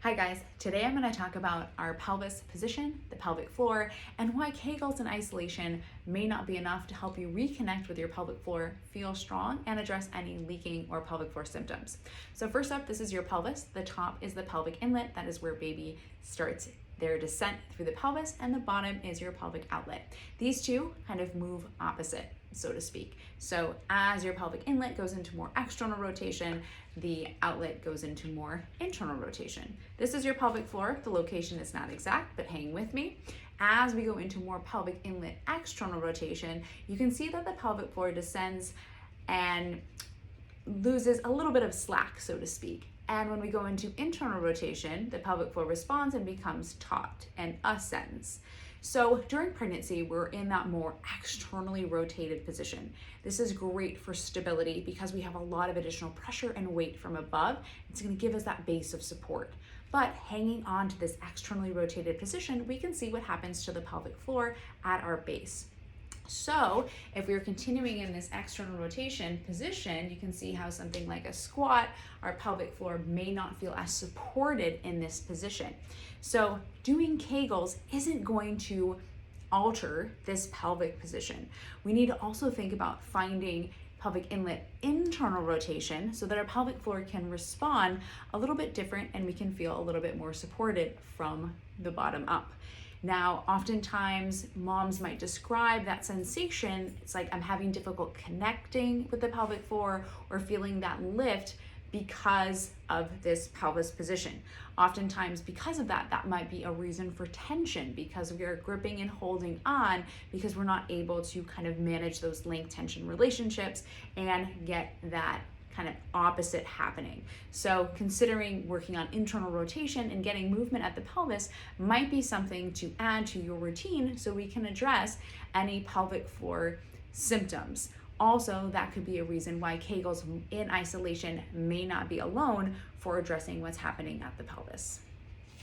Hi guys, today I'm going to talk about our pelvis position, the pelvic floor, and why Kegels in isolation may not be enough to help you reconnect with your pelvic floor, feel strong, and address any leaking or pelvic floor symptoms. So first up, this is your pelvis. The top is the pelvic inlet. That is where baby starts their descent through the pelvis, and the bottom is your pelvic outlet. These two kind of move opposite, so to speak. So as your pelvic inlet goes into more external rotation, the outlet goes into more internal rotation. This is your pelvic floor. The location is not exact, but hang with me. As we go into more pelvic inlet external rotation, you can see that the pelvic floor descends and loses a little bit of slack, so to speak. And when we go into internal rotation, the pelvic floor responds and becomes taut and ascends. So during pregnancy, we're in that more externally rotated position. This is great for stability because we have a lot of additional pressure and weight from above. It's going to give us that base of support. But hanging on to this externally rotated position, we can see what happens to the pelvic floor at our base. So if we're continuing in this external rotation position, you can see how something like a squat, our pelvic floor may not feel as supported in this position. So doing Kegels isn't going to alter this pelvic position. We need to also think about finding pelvic inlet internal rotation so that our pelvic floor can respond a little bit different and we can feel a little bit more supported from the bottom up. Now, oftentimes moms might describe that sensation. It's like I'm having difficult connecting with the pelvic floor or feeling that lift because of this pelvis position. Oftentimes because of that, that might be a reason for tension because we are gripping and holding on because we're not able to kind of manage those length tension relationships and get that kind of opposite happening. So considering working on internal rotation and getting movement at the pelvis might be something to add to your routine so we can address any pelvic floor symptoms. Also, that could be a reason why Kegels in isolation may not be alone for addressing what's happening at the pelvis.